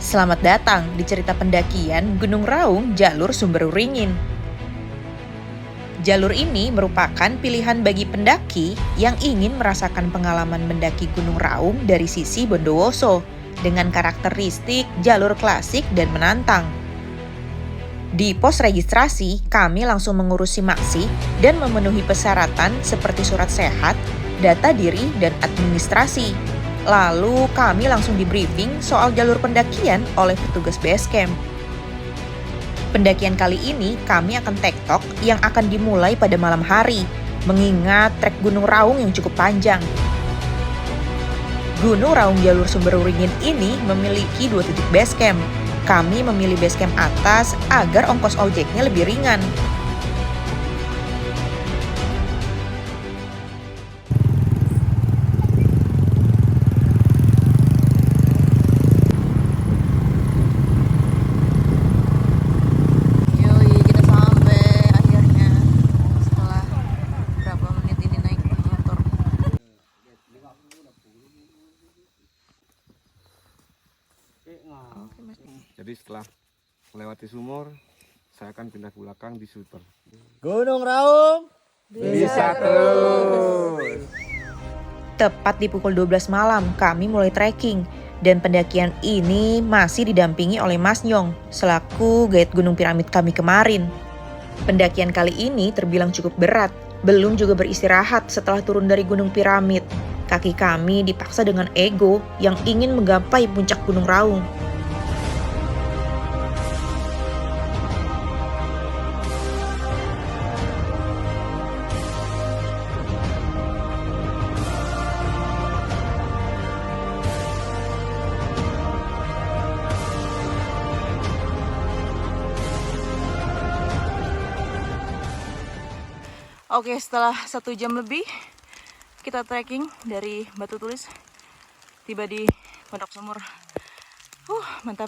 Selamat datang di cerita pendakian Gunung Raung jalur Sumberuringin. Jalur ini merupakan pilihan bagi pendaki yang ingin merasakan pengalaman mendaki Gunung Raung dari sisi Bondowoso dengan karakteristik jalur klasik dan menantang. Di pos registrasi, kami langsung mengurusi maksi dan memenuhi persyaratan seperti surat sehat, data diri, dan administrasi. Lalu kami langsung di briefing soal jalur pendakian oleh petugas base camp. Pendakian kali ini kami akan tektok yang akan dimulai pada malam hari, mengingat trek Gunung Raung yang cukup panjang. Gunung Raung jalur Sumberuringin ini memiliki 2 titik base camp. Kami memilih base camp atas agar ongkos ojeknya lebih ringan. Jadi setelah melewati sumur, saya akan pindah ke belakang di shooter. Gunung Raung Bisa terus. Tepat di pukul 12 malam, kami mulai trekking. Dan pendakian ini masih didampingi oleh Mas Nyong, selaku guide Gunung Piramid kami kemarin. Pendakian kali ini terbilang cukup berat, belum juga beristirahat setelah turun dari Gunung Piramid. Kaki kami dipaksa dengan ego yang ingin menggapai puncak Gunung Raung. Oke, setelah 1 jam lebih kita trekking dari Batu Tulis, tiba di Pondok Sumur. Mantap.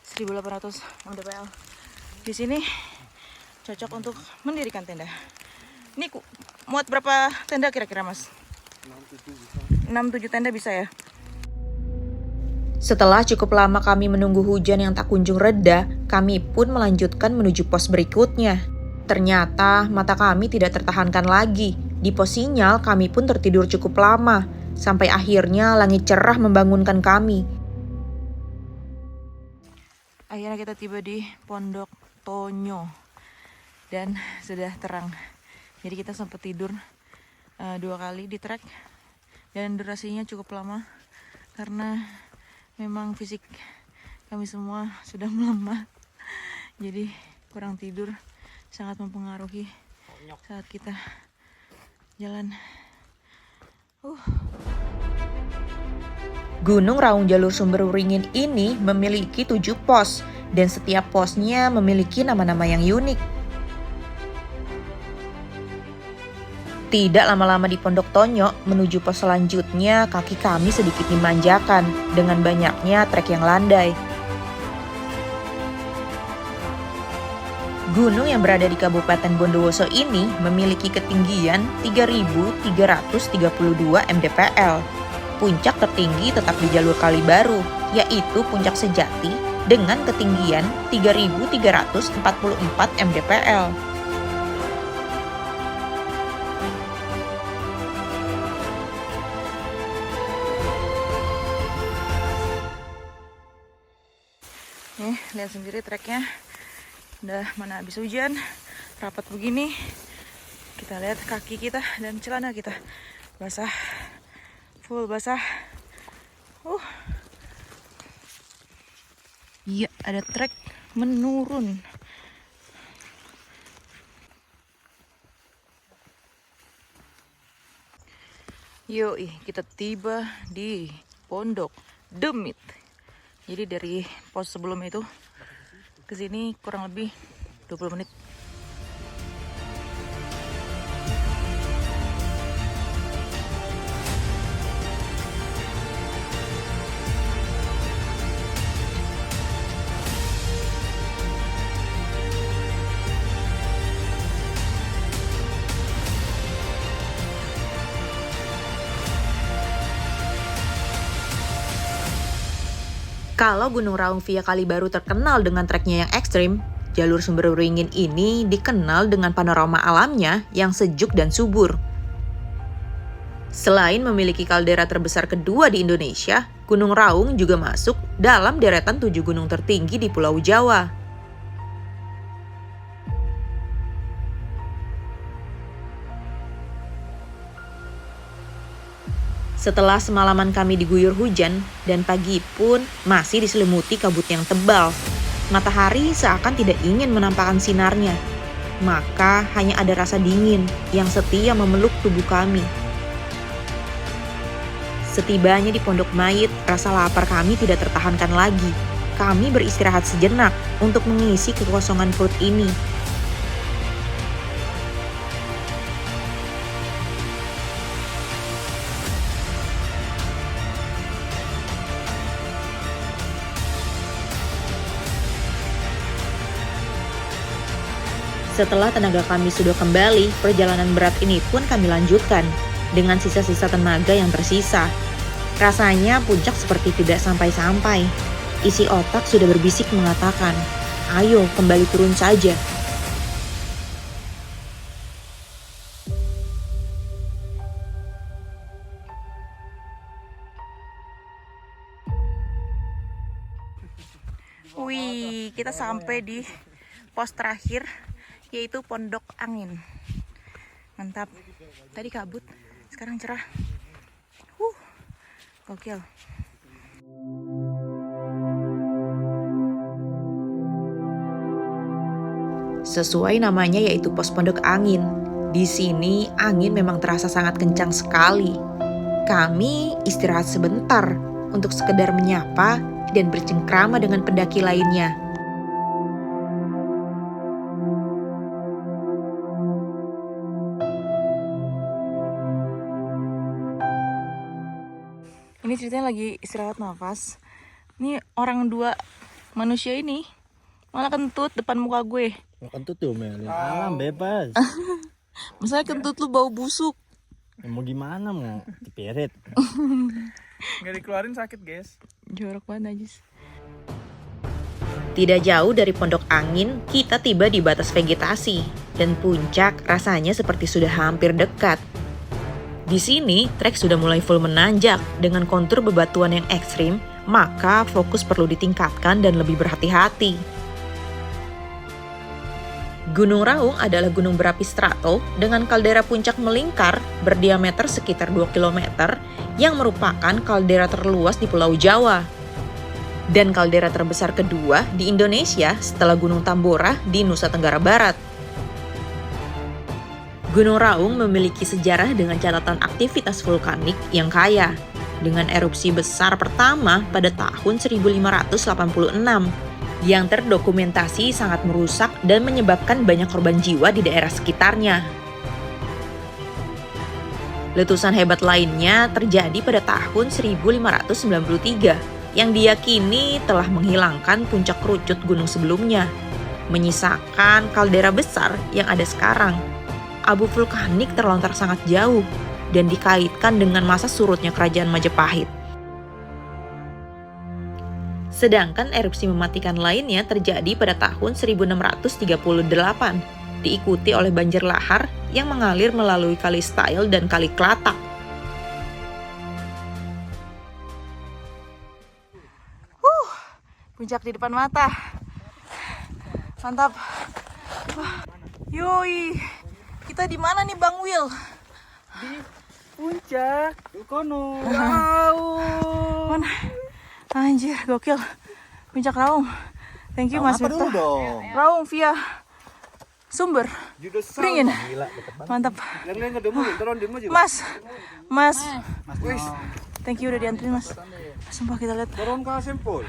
1800 mdpl. Di sini cocok untuk mendirikan tenda. Ini muat berapa tenda kira-kira, Mas? 6-7 tenda bisa ya? Setelah cukup lama kami menunggu hujan yang tak kunjung reda, kami pun melanjutkan menuju pos berikutnya. Ternyata mata kami tidak tertahankan lagi. Di pos sinyal kami pun tertidur cukup lama, sampai akhirnya langit cerah membangunkan kami. Akhirnya kita tiba di Pondok Tonyo dan sudah terang. Jadi kita sempat tidur 2 kali di trek dan durasinya cukup lama karena memang fisik kami semua sudah melemah. Jadi kurang tidur sangat mempengaruhi saat kita jalan. Gunung Raung jalur Sumberuringin ini memiliki 7 pos, dan setiap posnya memiliki nama-nama yang unik. Tidak lama-lama di Pondok Tonyo, menuju pos selanjutnya kaki kami sedikit dimanjakan dengan banyaknya trek yang landai. Gunung yang berada di Kabupaten Bondowoso ini memiliki ketinggian 3.332 mdpl. Puncak tertinggi tetap di jalur Kalibaru, yaitu Puncak Sejati dengan ketinggian 3.344 mdpl. Nih, lihat sendiri treknya. Udah mana habis hujan, rapat begini. Kita lihat kaki kita dan celana kita basah, full basah. Iya, ada trek menurun. Yoi, kita tiba di Pondok Demit. Jadi dari pos sebelum itu ke sini kurang lebih 20 menit. Kalau Gunung Raung via Kalibaru terkenal dengan treknya yang ekstrim, jalur Sumberberingin ini dikenal dengan panorama alamnya yang sejuk dan subur. Selain memiliki kaldera terbesar kedua di Indonesia, Gunung Raung juga masuk dalam deretan 7 gunung tertinggi di Pulau Jawa. Setelah semalaman kami diguyur hujan dan pagi pun masih diselimuti kabut yang tebal, matahari seakan tidak ingin menampakkan sinarnya. Maka hanya ada rasa dingin yang setia memeluk tubuh kami. Setibanya di Pondok Mayit, rasa lapar kami tidak tertahankan lagi. Kami beristirahat sejenak untuk mengisi kekosongan perut ini. Setelah tenaga kami sudah kembali, perjalanan berat ini pun kami lanjutkan dengan sisa-sisa tenaga yang tersisa. Rasanya puncak seperti tidak sampai-sampai. Isi otak sudah berbisik mengatakan, ayo kembali turun saja. Wih, kita sampai di pos terakhir, yaitu Pondok Angin. Mantap. Tadi kabut, sekarang cerah. Gokil. Sesuai namanya yaitu pos Pondok Angin. Di sini angin memang terasa sangat kencang sekali. Kami istirahat sebentar untuk sekedar menyapa dan bercengkrama dengan pendaki lainnya. Ini ceritanya lagi istirahat nafas. Ini orang dua manusia ini malah kentut depan muka gue. Kentut tuh Mel, alam bebas. Masalah kentut lu bau busuk. Ya, mau gimana nggak dipirit? Nggak dikeluarin sakit guys. Jorok banget Najis. Tidak jauh dari Pondok Angin, kita tiba di batas vegetasi. Dan puncak rasanya seperti sudah hampir dekat. Di sini, trek sudah mulai full menanjak dengan kontur bebatuan yang ekstrim, maka fokus perlu ditingkatkan dan lebih berhati-hati. Gunung Raung adalah gunung berapi strato dengan kaldera puncak melingkar berdiameter sekitar 2 km yang merupakan kaldera terluas di Pulau Jawa. Dan kaldera terbesar kedua di Indonesia setelah Gunung Tambora di Nusa Tenggara Barat. Gunung Raung memiliki sejarah dengan catatan aktivitas vulkanik yang kaya, dengan erupsi besar pertama pada tahun 1586, yang terdokumentasi sangat merusak dan menyebabkan banyak korban jiwa di daerah sekitarnya. Letusan hebat lainnya terjadi pada tahun 1593, yang diyakini telah menghilangkan puncak kerucut gunung sebelumnya, menyisakan kaldera besar yang ada sekarang. Abu vulkanik terlontar sangat jauh dan dikaitkan dengan masa surutnya kerajaan Majapahit. Sedangkan erupsi mematikan lainnya terjadi pada tahun 1638, diikuti oleh banjir lahar yang mengalir melalui Kali Style dan Kali Klatak. Puncak di depan mata. Mantap. Yoi. Kita di mana nih Bang Will? Di puncak Kono. Mana? Anjir, gokil. Puncak Raung. Thank you Mas Mirta. dong? Raung via Sumber. Beringin. Mantap. Mas. Thank you udah dianterin Mas. Sumpah kita lihat. Turun ke Sempol.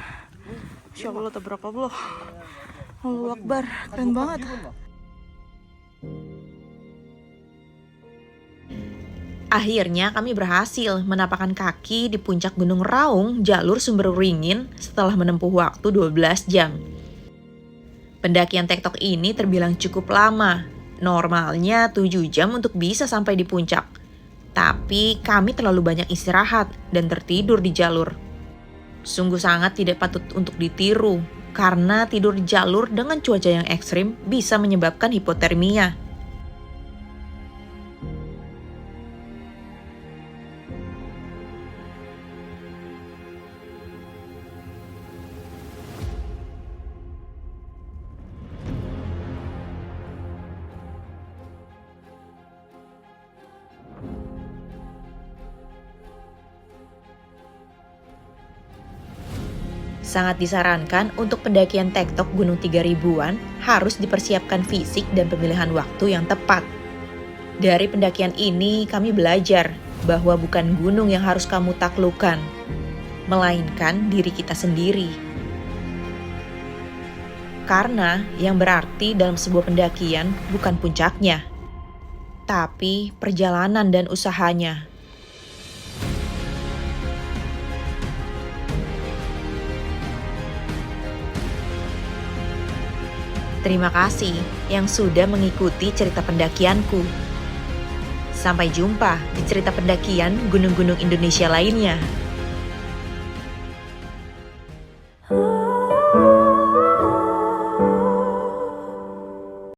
Insya Allah tabarakallah. Allahu Akbar, keren banget. Akhirnya kami berhasil menapakkan kaki di puncak Gunung Raung jalur Sumberberingin setelah menempuh waktu 12 jam. Pendakian tektok ini terbilang cukup lama, normalnya 7 jam untuk bisa sampai di puncak. Tapi kami terlalu banyak istirahat dan tertidur di jalur. Sungguh sangat tidak patut untuk ditiru, karena tidur di jalur dengan cuaca yang ekstrim bisa menyebabkan hipotermia. Sangat disarankan untuk pendakian tektok Gunung 3000-an harus dipersiapkan fisik dan pemilihan waktu yang tepat. Dari pendakian ini kami belajar bahwa bukan gunung yang harus kamu taklukkan, melainkan diri kita sendiri. Karena yang berarti dalam sebuah pendakian bukan puncaknya, tapi perjalanan dan usahanya. Terima kasih yang sudah mengikuti cerita pendakianku. Sampai jumpa di cerita pendakian gunung-gunung Indonesia lainnya.